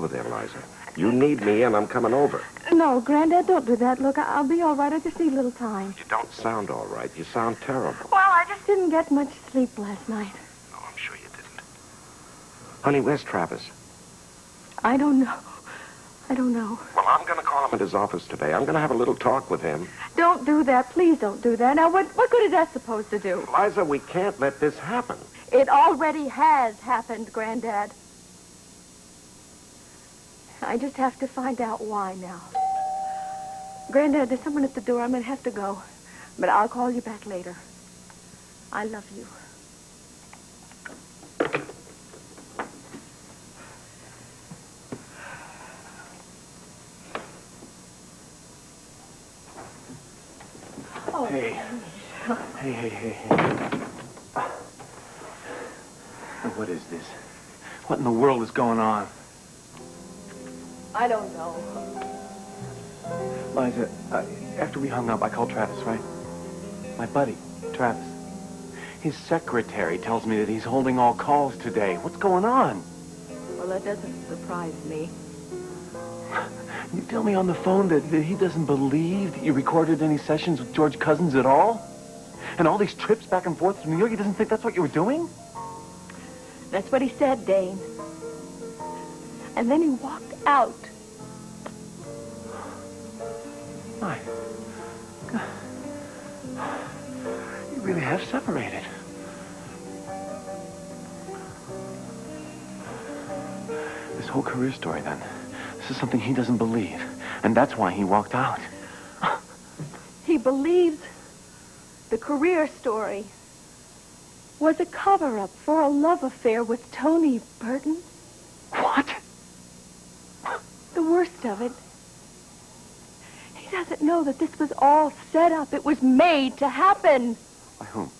over there, Liza. You need me, and I'm coming over. No, Granddad, don't do that. Look, I'll be all right. I just need a little time. You don't sound all right. You sound terrible. Well, I just didn't get much sleep last night. Oh, I'm sure you didn't. Honey, where's Travis? I don't know. I don't know. Well, I'm going to call him at his office today. I'm going to have a little talk with him. Don't do that. Please don't do that. Now, what good is that supposed to do? Liza, we can't let this happen. It already has happened, Granddad. I just have to find out why now. Granddad, there's someone at the door. I'm going to have to go. But I'll call you back later. I love you. Oh, hey. Hey. What is this? What in the world is going on? I don't know. Liza, after we hung up, I called Travis, right? My buddy, Travis. His secretary tells me that he's holding all calls today. What's going on? Well, that doesn't surprise me. You tell me on the phone that he doesn't believe that you recorded any sessions with George Cousins at all? And all these trips back and forth to New York, he doesn't think that's what you were doing? That's what he said, Dane. And then he walked out. My God. You really have separated. This whole career story, then. This is something he doesn't believe. And that's why he walked out. He believes the career story was a cover-up for a love affair with Tony Burton. What? The worst of it, he doesn't know that this was all set up. It was made to happen. By whom?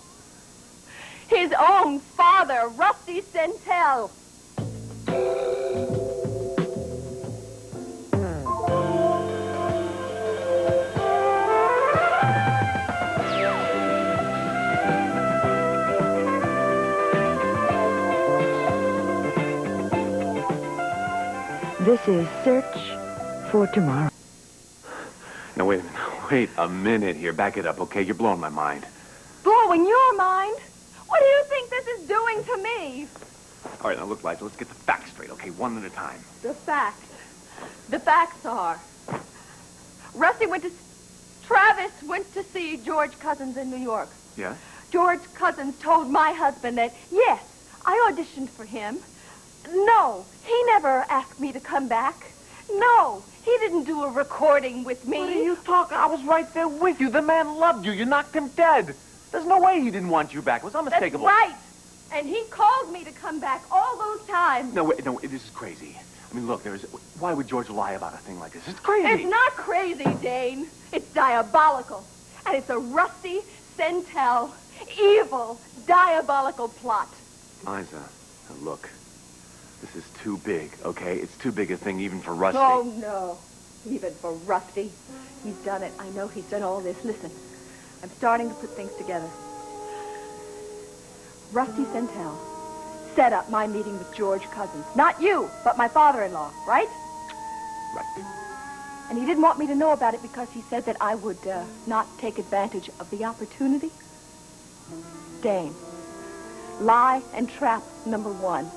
His own father, Rusty Centel. This is Search for Tomorrow. Now, wait a minute. Wait a minute here. Back it up, okay? You're blowing my mind. Blowing your mind? What do you think this is doing to me? All right, now look, Liza, let's get the facts straight, okay? One at a time. The facts. The facts are... Travis went to see George Cousins in New York. Yeah? George Cousins told my husband that, yes, I auditioned for him. No, he never asked me to come back. No, he didn't do a recording with me. What are you talking? I was right there with you. The man loved you. You knocked him dead. There's no way he didn't want you back. It was unmistakable. That's right. And he called me to come back all those times. No, wait, no, this is crazy. I mean, look, why would George lie about a thing like this? It's crazy. It's not crazy, Dane. It's diabolical. And it's a Rusty Centel, evil, diabolical plot. Liza, now look. This is too big, okay? It's too big a thing even for Rusty. Oh, no. Even for Rusty. He's done it. I know he's done all this. Listen, I'm starting to put things together. Rusty Centel set up my meeting with George Cousins. Not you, but my father-in-law, right? Right. And he didn't want me to know about it because he said that I would not take advantage of the opportunity. Dane, lie and trap number one.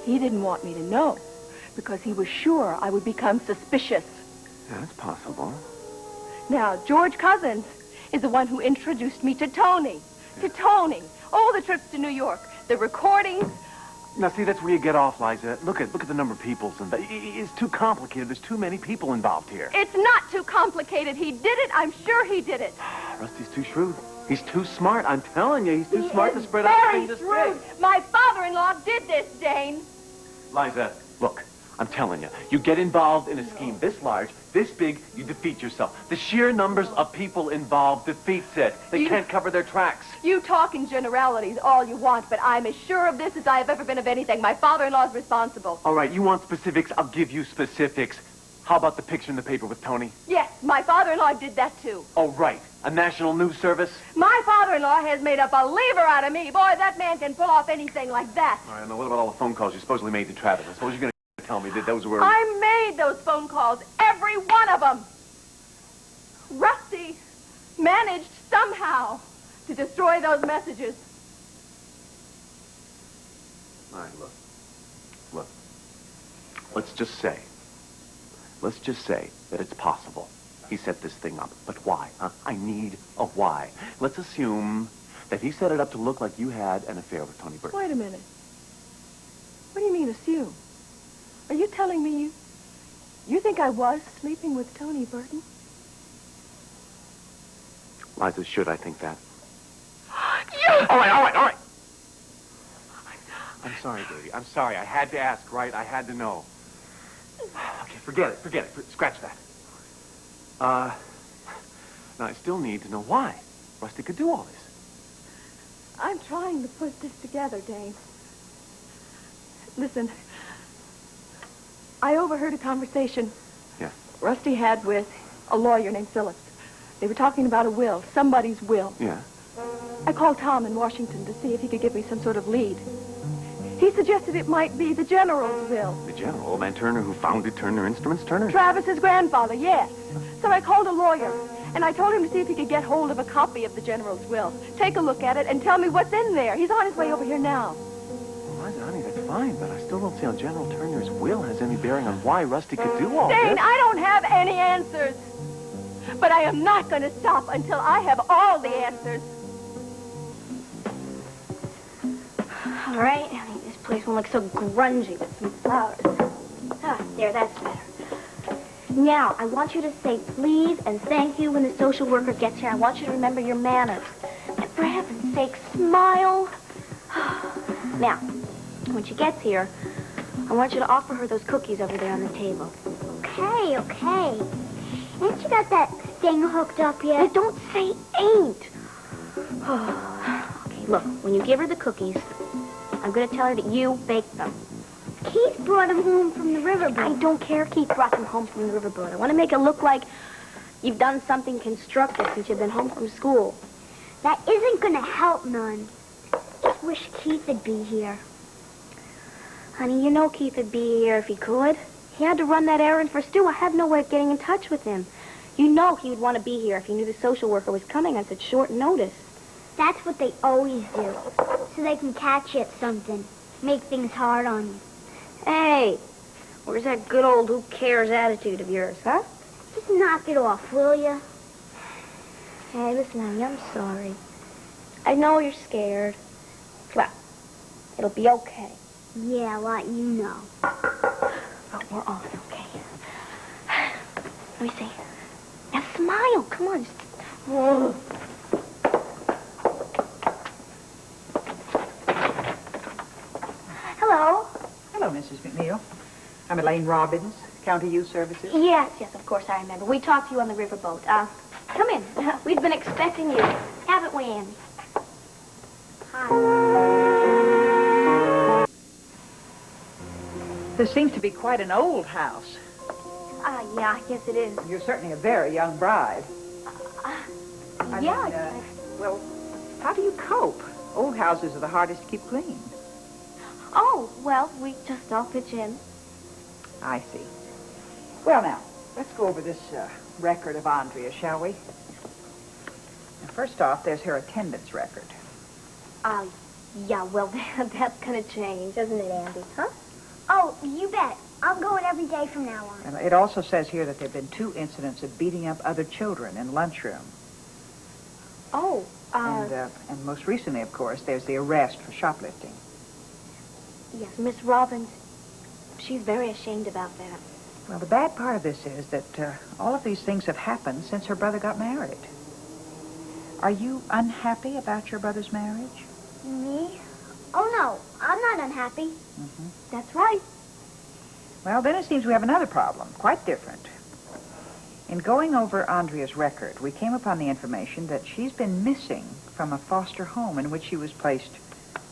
He didn't want me to know because he was sure I would become suspicious. Yeah, that's possible. Now, George Cousins is the one who introduced me to Tony. To Tony. All the trips to New York. The recordings. Now, see, that's where you get off, Liza. Look at the number of people. It's too complicated. There's too many people involved here. It's not too complicated. He did it. I'm sure he did it. Rusty's too shrewd. He's too smart. I'm telling you, he's too smart to spread out the thing this very big. shrewd. My father-in-law did this, Dane. Liza, look, I'm telling you, you get involved in a scheme this large, this big, you defeat yourself. The sheer numbers of people involved defeats it. They can't cover their tracks. You talk in generalities all you want, but I'm as sure of this as I have ever been of anything. My father-in-law is responsible. All right, you want specifics? I'll give you specifics. How about the picture in the paper with Tony? Yes, my father-in-law did that, too. Oh, right. A national news service? My father-in-law has made a believer out of me. Boy, that man can pull off anything like that. All right, now what about all the phone calls you supposedly made to Travis? I suppose you're going to tell me that those were... I made those phone calls, every one of them. Rusty managed somehow to destroy those messages. All right, look. Let's just say that it's possible he set this thing up. But why? Huh? I need a why. Let's assume that he set it up to look like you had an affair with Tony Burton. Wait a minute. What do you mean, assume? Are you telling me you think I was sleeping with Tony Burton? Liza, should I think that? You! All right. I'm sorry, baby. I'm sorry. I had to ask, right? I had to know. Okay, forget it. Scratch that. Now I still need to know why Rusty could do all this. I'm trying to put this together, Dane. Listen, I overheard a conversation Rusty had with a lawyer named Phillips. They were talking about a will, somebody's will. Yeah. I called Tom in Washington to see if he could give me some sort of lead. He suggested it might be the General's will. The General, old man Turner, who founded Turner Instruments, Turner? Travis's grandfather, yes. So I called a lawyer, and I told him to see if he could get hold of a copy of the General's will. Take a look at it and tell me what's in there. He's on his way over here now. Well, Liza, honey, that's fine, but I still don't see how General Turner's will has any bearing on why Rusty could do all Dane, this. I don't have any answers. But I am not going to stop until I have all the answers. All right, honey, this place won't look so grungy with some flowers. Ah, there, that's better. Now, I want you to say please and thank you when the social worker gets here. I want you to remember your manners. And for heaven's sake, smile. Now, when she gets here, I want you to offer her those cookies over there on the table. Okay. Ain't you got that thing hooked up yet? Hey, don't say ain't. Okay, look, when you give her the cookies, I'm going to tell her that you baked them. Keith brought them home from the riverboat. I don't care if Keith brought them home from the riverboat. I want to make it look like you've done something constructive since you've been home from school. That isn't going to help none. Just wish Keith would be here. Honey, you know Keith would be here if he could. He had to run that errand for Stu. I have no way of getting in touch with him. You know he would want to be here if he knew the social worker was coming on such short notice. That's what they always do. So they can catch you at something. Make things hard on you. Hey, where's that good old who cares attitude of yours, huh? Just knock it off, will you? Hey, listen, honey, I'm sorry. I know you're scared. Well, it'll be okay. Yeah, what you know. Oh, we're on, okay? Let me see. Now smile, come on. Whoa. Hello. Hello, Mrs. McNeil. I'm Elaine Robbins, County Youth Services. Yes, of course, I remember. We talked to you on the riverboat. Come in. We've been expecting you. Haven't we, Andy? This seems to be quite an old house. Yeah, yes, it is. You're certainly a very young bride. Well, how do you cope? Old houses are the hardest to keep clean. Oh, well, we just all pitch in. I see. Well, now, let's go over this record of Andrea, shall we? Now, first off, there's her attendance record. Yeah, well, that's going to change, isn't it, Andy? Huh? Oh, you bet. I'm going every day from now on. And it also says here that there have been 2 incidents of beating up other children in lunchroom. Oh, And most recently, of course, there's the arrest for shoplifting. Yes, Miss Robbins, she's very ashamed about that. Well, the bad part of this is that all of these things have happened since her brother got married. Are you unhappy about your brother's marriage? Me? Oh, no. I'm not unhappy. Mm-hmm. That's right. Well, then it seems we have another problem, quite different. In going over Andrea's record, we came upon the information that she's been missing from a foster home in which she was placed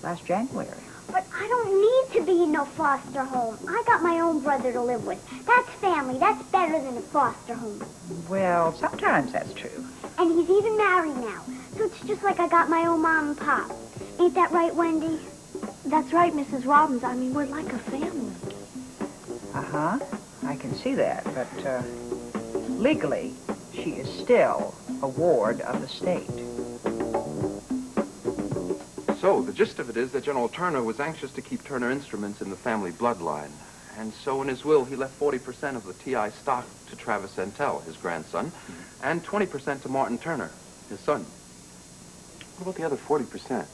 last January. But I don't need to be in no foster home. I got my own brother to live with. That's family. That's better than a foster home. Well, sometimes that's true. And he's even married now. So it's just like I got my own mom and pop. Ain't that right, Wendy? That's right, Mrs. Robbins. I mean, we're like a family. Uh-huh. I can see that, but legally, she is still a ward of the state. So, the gist of it is that General Turner was anxious to keep Turner Instruments in the family bloodline. And so in his will, he left 40% of the TI stock to Travis Santel, his grandson, and 20% to Martin Turner, his son. What about the other 40%?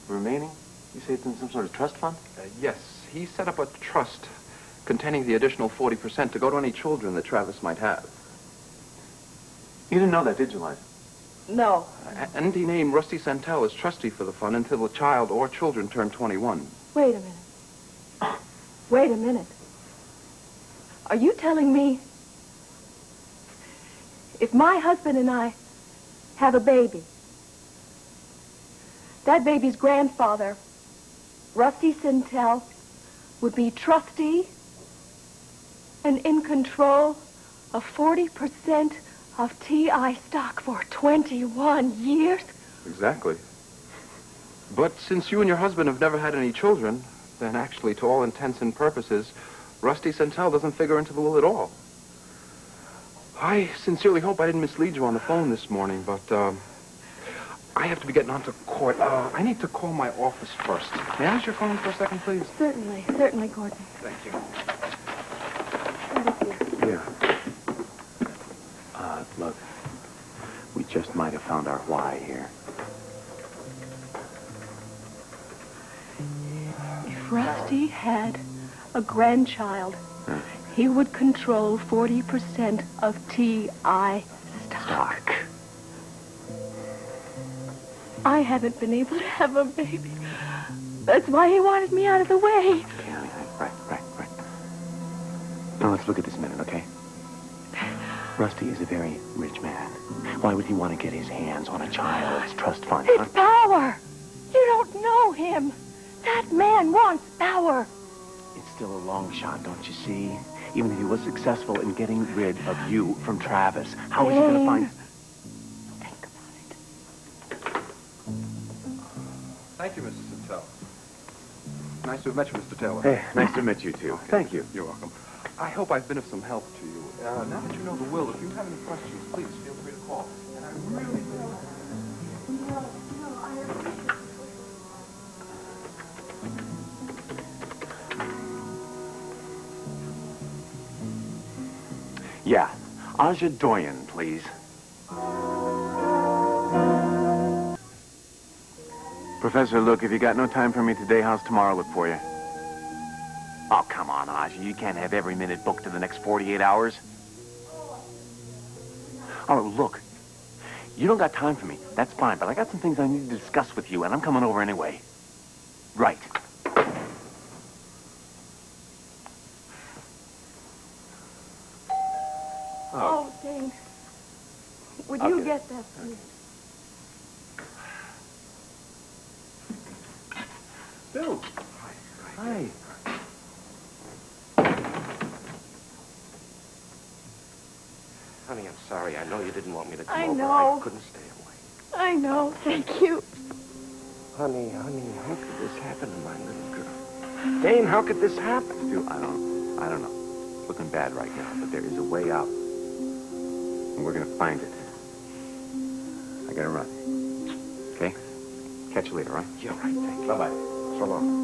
The remaining? You say it's in some sort of trust fund? Yes, he set up a trust containing the additional 40% to go to any children that Travis might have. You didn't know that, did you, Liza? No. And he named Rusty Santel as trustee for the fund until the child or children turned 21. Wait a minute. Wait a minute. Are you telling me if my husband and I have a baby, that baby's grandfather, Rusty Santel, would be trustee and in control of 40% of TI stock for 21 years? Exactly. But since you and your husband have never had any children, then actually, to all intents and purposes, Rusty Santel doesn't figure into the will at all. I sincerely hope I didn't mislead you on the phone this morning, but I have to be getting on to court. I need to call my office first. May I use your phone for a second, please? Certainly, certainly, Gordon. Thank you. Yeah. Look, we just might have found our why here. If Rusty had a grandchild, he would control 40% of TI stock. I haven't been able to have a baby. That's why he wanted me out of the way. Okay, right. Now let's look at this a minute, okay? Rusty is a very rich man. Why would he want to get his hands on a child's trust fund? It's power. You don't know him. That man wants power. It's still a long shot, don't you see? Even if he was successful in getting rid of you from Travis, how is he going to find... Think about it. Thank you, Mrs. Santel. Nice to have met you, Mr. Taylor. Hey, nice to meet you, too. Thank you. You're welcome. I hope I've been of some help to you. Now that you know the will, if you have any questions, please feel free to call. And I really... Yeah. Aja Doyen, please. Professor, look, if you got no time for me today, how's tomorrow look for you? Oh, come on, Aja. You can't have every minute booked to the next 48 hours. Oh, look. You don't got time for me. That's fine, but I got some things I need to discuss with you, and I'm coming over anyway. Right. Oh, Dane. Would you get that, please? Bill. Hi. Honey, I'm sorry. I know you didn't want me to come I over. know. I couldn't stay away. I know. Thank you. Honey, how could this happen to my little girl? Dane, how could this happen? Dude, I don't know. It's looking bad right now, but there is a way out. And we're going to find it. I got to run. Okay? Catch you later, all right? Yeah, right. Thank you. Bye-bye. So long.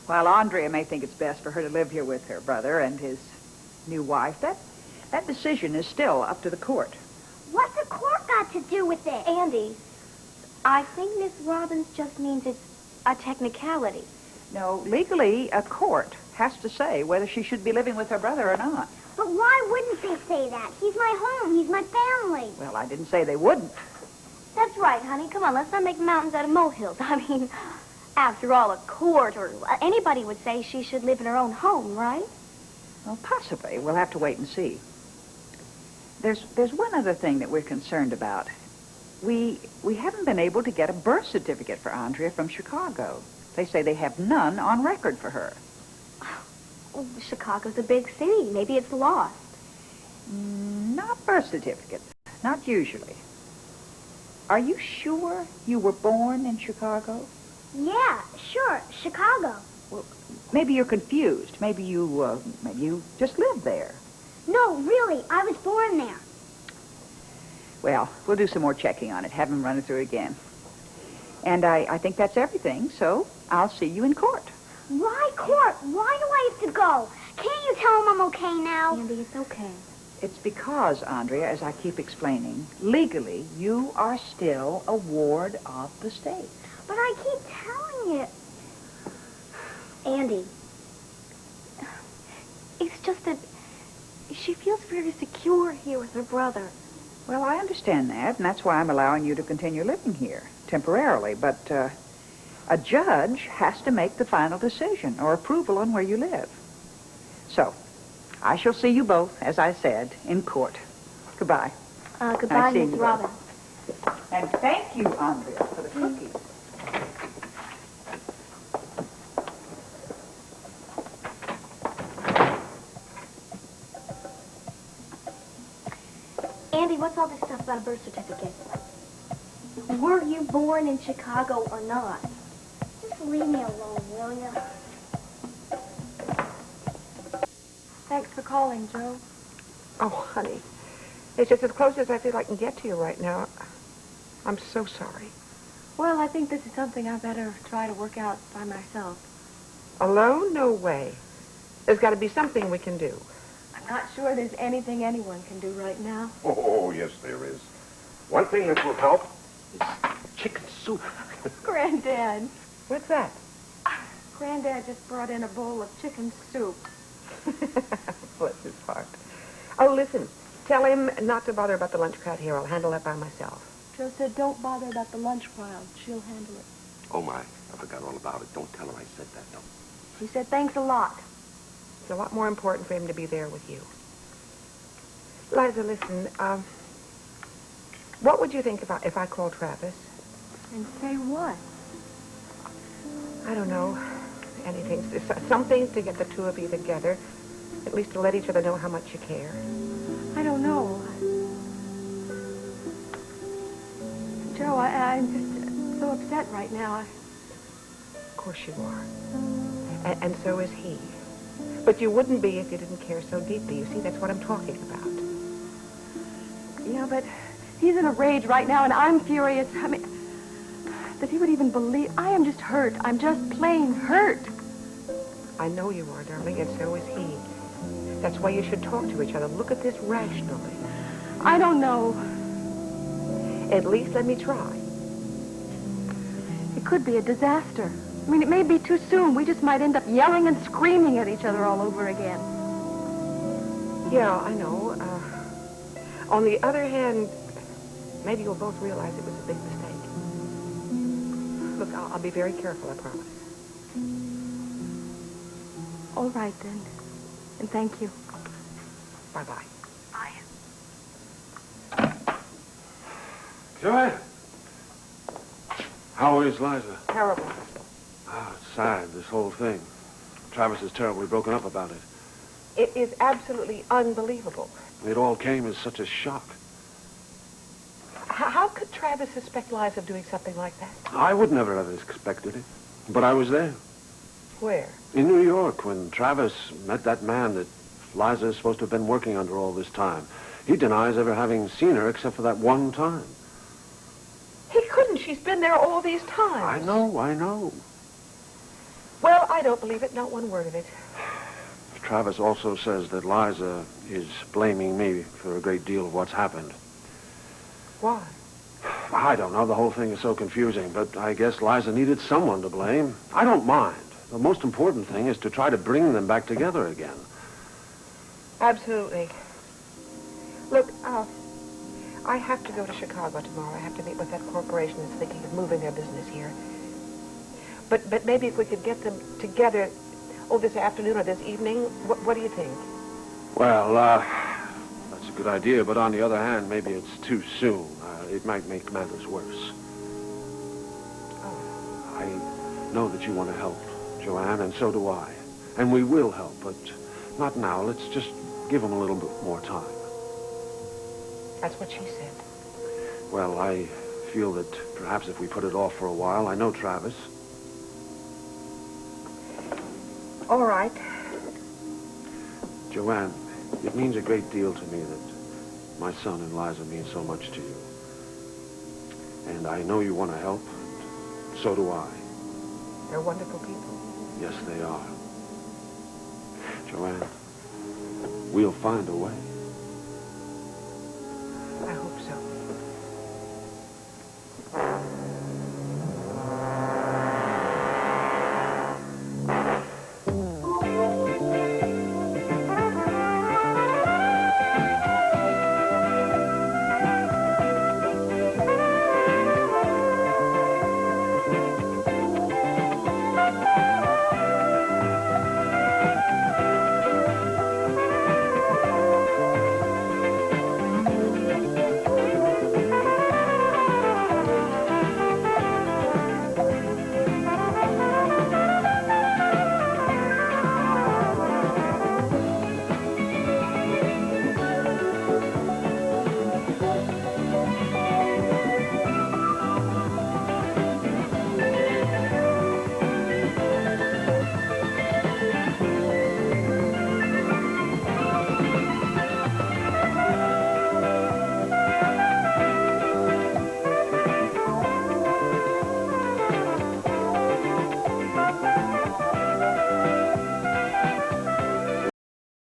While Andrea may think it's best for her to live here with her brother and his new wife, that decision is still up to the court. What's the court got to do with it? Andy, I think Miss Robbins just means it's a technicality. No, legally, a court has to say whether she should be living with her brother or not. But why wouldn't they say that? He's my home. He's my family. Well, I didn't say they wouldn't. That's right, honey. Come on, let's not make mountains out of molehills. I mean, after all, a court or anybody would say she should live in her own home, right? Well, possibly. We'll have to wait and see. There's one other thing that we're concerned about. We haven't been able to get a birth certificate for Andrea from Chicago. They say they have none on record for her. Oh, Chicago's a big city. Maybe it's lost. Not birth certificates. not usually. Are you sure you were born in Chicago? Yeah, sure, Chicago. Well, maybe you're confused. Maybe you just lived there. No, really, I was born there. Well, we'll do some more checking on it. Have him run it through again. And I think that's everything, so I'll see you in court. Why court? Why do I have to go? Can't you tell him I'm okay now? Andy, it's okay. It's because, Andrea, as I keep explaining, legally, you are still a ward of the state. But I keep telling you. Andy, it's just that she feels very secure here with her brother. Well, I understand that, and that's why I'm allowing you to continue living here, temporarily. But a judge has to make the final decision or approval on where you live. So, I shall see you both, as I said, in court. Goodbye. Goodbye, Nice seeing Miss you Robin. both. And thank you, Andrea, for the cookies. Andy, what's all this stuff about a birth certificate? Were you born in Chicago or not? Just leave me alone, will you? Thanks for calling, Joe. Oh, honey. It's just as close as I feel I can get to you right now. I'm so sorry. Well, I think this is something I better try to work out by myself. Alone? No way. There's got to be something we can do. I'm not sure there's anything anyone can do right now. Oh, yes, there is. One thing that will help is chicken soup. Granddad. What's that? Granddad just brought in a bowl of chicken soup. Bless his heart. Oh, listen. Tell him not to bother about the lunch crowd here. I'll handle that by myself. Joe said don't bother about the lunch crowd. She'll handle it. Oh, my. I forgot all about it. Don't tell her I said that, no. She said thanks a lot. It's a lot more important for him to be there with you. Liza, listen. What would you think about if I called Travis? And say what? I don't know. Anything. Something to get the two of you together. At least to let each other know how much you care. I don't know. Joe, I'm just so upset right now. Of course you are. And so is he. But you wouldn't be if you didn't care so deeply. You see, that's what I'm talking about. Yeah, but he's in a rage right now, and I'm furious. I mean, that he would even believe. I am just hurt. I'm just plain hurt. I know you are, darling, and so is he. That's why you should talk to each other. Look at this rationally. I don't know. At least let me try. It could be a disaster. I mean, it may be too soon. We just might end up yelling and screaming at each other all over again. Yeah, I know. On the other hand, maybe you'll both realize it was a big mistake. Look, I'll be very careful, I promise. All right, then. And thank you. Bye-bye. Bye. Joanne! How is Liza? Terrible. Oh, it's sad, this whole thing. Travis is terribly broken up about it. It is absolutely unbelievable. It all came as such a shock. How could Travis suspect Liza of doing something like that? I would never have expected it. But I was there. Where? In New York, when Travis met that man that Liza is supposed to have been working under all this time. He denies ever having seen her except for that one time. He couldn't. She's been there all these times. I know. Well, I don't believe it. Not one word of it. Travis also says that Liza is blaming me for a great deal of what's happened. Why? I don't know. The whole thing is so confusing, but I guess Liza needed someone to blame. I don't mind. The most important thing is to try to bring them back together again. Absolutely. Look, I have to go to Chicago tomorrow. I have to meet with that corporation that's thinking of moving their business here. But maybe if we could get them together, this afternoon or this evening, what do you think? Well, that's a good idea, but on the other hand, maybe it's too soon. It might make matters worse. Oh. I know that you want to help, Joanne, and so do I. And we will help, but not now. Let's just give them a little bit more time. That's what she said. Well, I feel that perhaps if we put it off for a while, I know Travis. All right. Joanne, it means a great deal to me that my son and Liza mean so much to you. And I know you want to help, and so do I. They're wonderful people. Yes, they are. Joanne, we'll find a way.